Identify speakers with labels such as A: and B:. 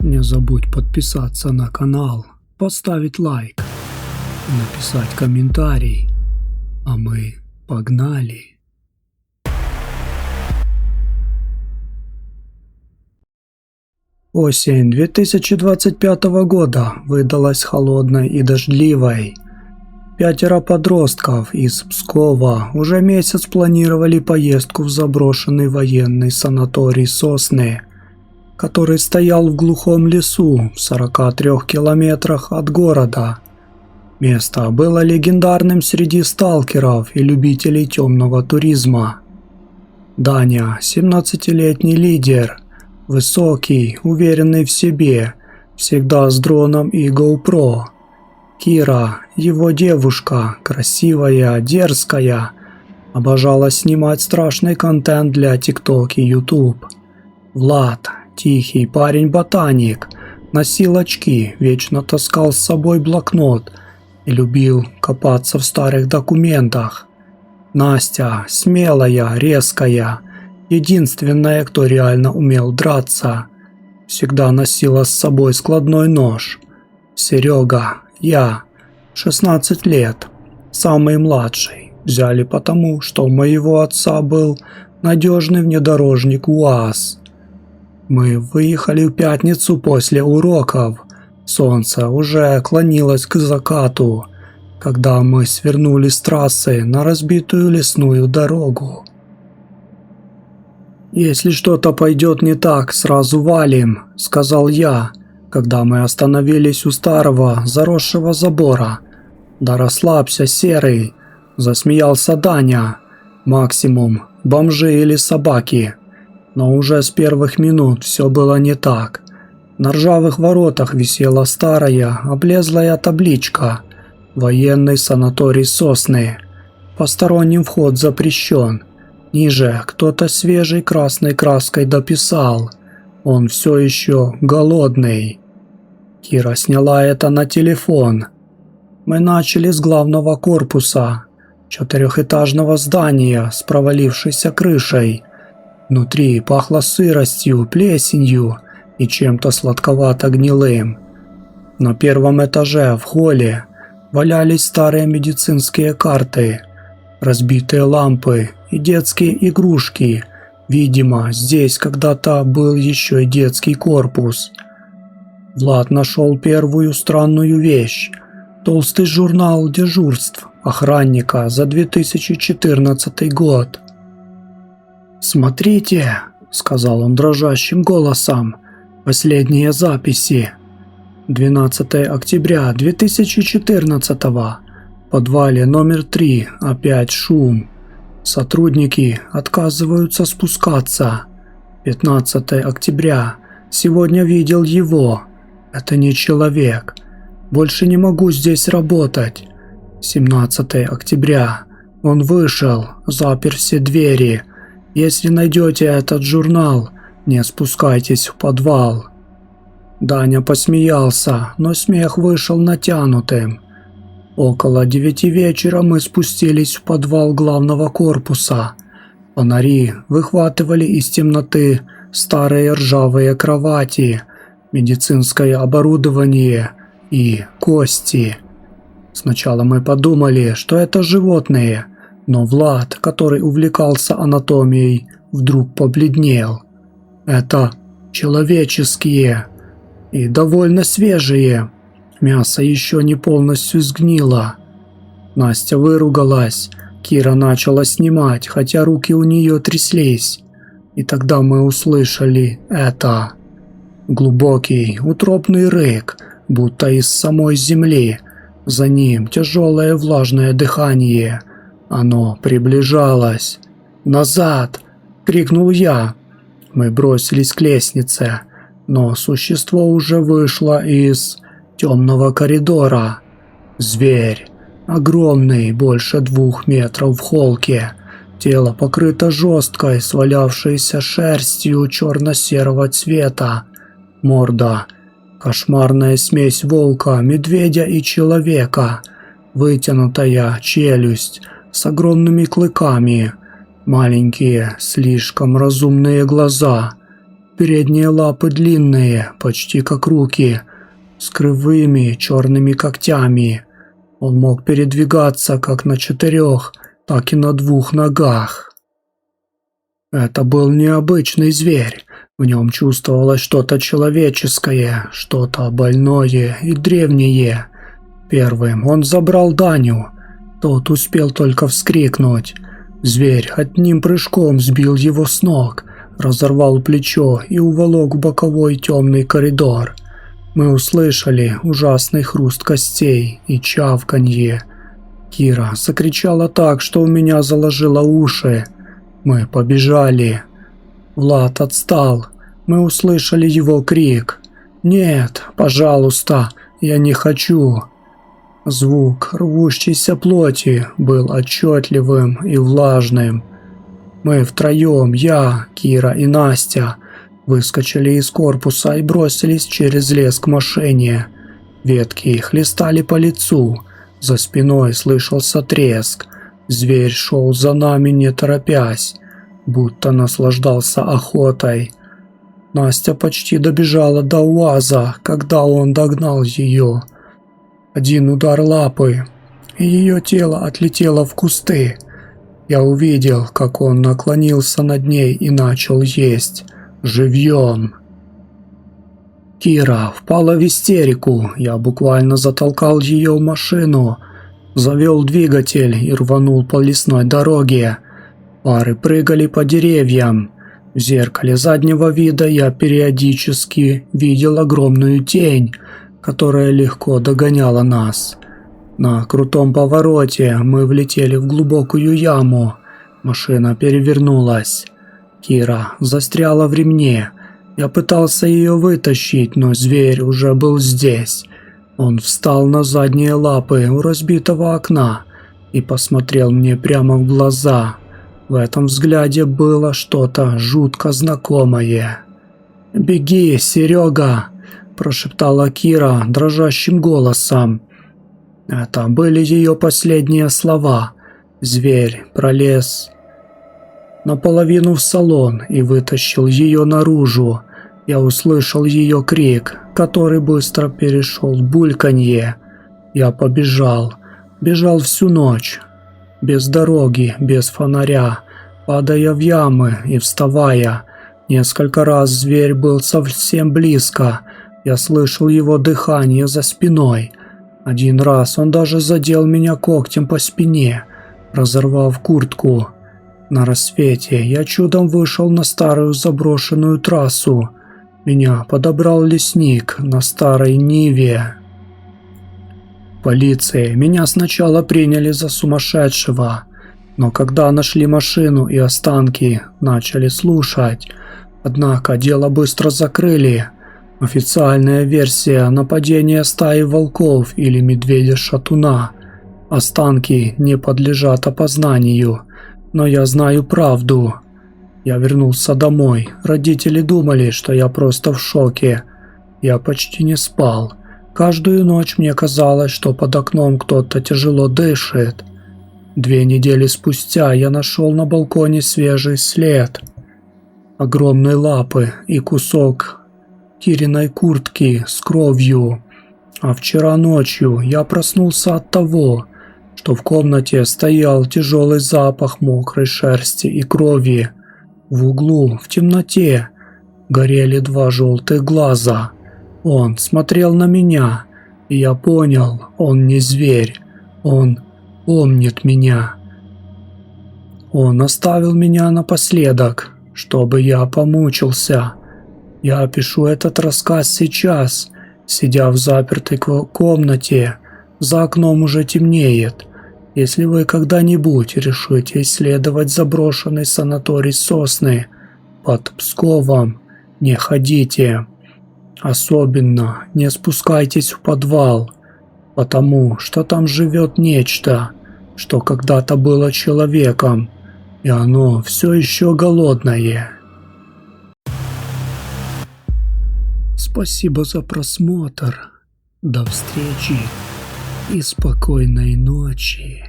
A: Не забудь подписаться на канал, поставить лайк и написать комментарий. А мы погнали! Осень 2025 года выдалась холодной и дождливой. 5 подростков из Пскова уже месяц планировали поездку в заброшенный военный санаторий «Сосны», который стоял в глухом лесу в 43 километрах от города. Место было легендарным среди сталкеров и любителей темного туризма. Даня, 17-летний лидер, высокий, уверенный в себе, всегда с дроном и GoPro. Кира, его девушка, красивая, дерзкая, обожала снимать страшный контент для TikTok и YouTube. Влад, тихий парень-ботаник, носил очки, вечно таскал с собой блокнот и любил копаться в старых документах. Настя, смелая, резкая, единственная, кто реально умел драться, всегда носила с собой складной нож. Серега, я, 16 лет, самый младший, взяли потому, что у моего отца был надежный внедорожник УАЗ. Мы выехали в пятницу после уроков. Солнце уже клонилось к закату, когда мы свернули с трассы на разбитую лесную дорогу. «Если что-то пойдет не так, сразу валим», — сказал я, когда мы остановились у старого заросшего забора. «Да расслабься, Серый», — засмеялся Даня. «Максимум бомжи или собаки». Но уже с первых минут все было не так. На ржавых воротах висела старая, облезлая табличка «Военный санаторий Сосны». Посторонним вход запрещен. Ниже кто-то свежей красной краской дописал: «Он все еще голодный». Кира сняла это на телефон. Мы начали с главного корпуса, 4-этажного здания с провалившейся крышей. Внутри пахло сыростью, плесенью и чем-то сладковато-гнилым. На первом этаже в холле валялись старые медицинские карты, разбитые лампы и детские игрушки. Видимо, здесь когда-то был еще и детский корпус. Влад нашел первую странную вещь – толстый журнал дежурств охранника за 2014 год. «Смотрите», – сказал он дрожащим голосом, – «последние записи. 12 октября 2014, в подвале номер 3, опять шум. Сотрудники отказываются спускаться. 15 октября, сегодня видел его. Это не человек. Больше не могу здесь работать. 17 октября, он вышел, запер все двери. Если найдете этот журнал, не спускайтесь в подвал». Даня посмеялся, но смех вышел натянутым. Около 9 вечера мы спустились в подвал главного корпуса. Фонари выхватывали из темноты старые ржавые кровати, медицинское оборудование и кости. Сначала мы подумали, что это животные, но Влад, который увлекался анатомией, вдруг побледнел. «Это человеческие и довольно свежие. Мясо еще не полностью сгнило». Настя выругалась. Кира начала снимать, хотя руки у нее тряслись. И тогда мы услышали это. Глубокий, утробный рык, будто из самой земли. За ним тяжелое влажное дыхание. Оно приближалось. «Назад!» – крикнул я. Мы бросились к лестнице, но существо уже вышло из темного коридора. Зверь. Огромный, больше 2 метров в холке. Тело покрыто жесткой, свалявшейся шерстью черно-серого цвета. Морда. Кошмарная смесь волка, медведя и человека. Вытянутая челюсть с огромными клыками. Маленькие, слишком разумные глаза. Передние лапы длинные, почти как руки, с кривыми черными когтями. Он мог передвигаться как на 4, так и на 2 ногах. Это был необычный зверь. В нем чувствовалось что-то человеческое, что-то больное и древнее. Первым он забрал Даню. Тот успел только вскрикнуть. Зверь одним прыжком сбил его с ног, разорвал плечо и уволок в боковой темный коридор. Мы услышали ужасный хруст костей и чавканье. Кира закричала так, что у меня заложило уши. Мы побежали. Влад отстал. Мы услышали его крик. «Нет, пожалуйста, я не хочу». Звук рвущейся плоти был отчетливым и влажным. Мы втроем, я, Кира и Настя, выскочили из корпуса и бросились через лес к машине. Ветки хлестали по лицу, за спиной слышался треск. Зверь шел за нами не торопясь, будто наслаждался охотой. Настя почти добежала до УАЗа, когда он догнал ее. Один удар лапы, и ее тело отлетело в кусты. Я увидел, как он наклонился над ней и начал есть. Живьем. Кира впала в истерику. Я буквально затолкал ее в машину, завел двигатель и рванул по лесной дороге. Пары прыгали по деревьям. В зеркале заднего вида я периодически видел огромную тень, которая легко догоняла нас. На крутом повороте мы влетели в глубокую яму. Машина перевернулась. Кира застряла в ремне. Я пытался ее вытащить, но зверь уже был здесь. Он встал на задние лапы у разбитого окна и посмотрел мне прямо в глаза. В этом взгляде было что-то жутко знакомое. «Беги, Серега!» – прошептала Кира дрожащим голосом. Это были ее последние слова. Зверь пролез наполовину в салон и вытащил ее наружу. Я услышал ее крик, который быстро перешел в бульканье. Я побежал. Бежал всю ночь. Без дороги, без фонаря, падая в ямы и вставая. Несколько раз зверь был совсем близко. Я слышал его дыхание за спиной. Один раз он даже задел меня когтем по спине, разорвав куртку. На рассвете я чудом вышел на старую заброшенную трассу. Меня подобрал лесник на старой Ниве. Полиция меня сначала приняли за сумасшедшего, но когда нашли машину и останки, начали слушать. Однако дело быстро закрыли. Официальная версия – нападение стаи волков или медведя-шатуна. Останки не подлежат опознанию, но я знаю правду. Я вернулся домой. Родители думали, что я просто в шоке. Я почти не спал. Каждую ночь мне казалось, что под окном кто-то тяжело дышит. 2 недели спустя я нашел на балконе свежий след. Огромные лапы и кусок Кириной куртки с кровью. А вчера ночью я проснулся от того, что в комнате стоял тяжелый запах мокрой шерсти и крови. В углу, в темноте, горели 2 желтых глаза. Он смотрел на меня, и я понял, он не зверь, он помнит меня. Он оставил меня напоследок, чтобы я помучился. Я пишу этот рассказ сейчас, сидя в запертой комнате. За окном уже темнеет. Если вы когда-нибудь решите исследовать заброшенный санаторий Сосны под Псковом, не ходите. Особенно не спускайтесь в подвал, потому что там живет нечто, что когда-то было человеком, и оно все еще голодное. Спасибо за просмотр. До встречи и спокойной ночи.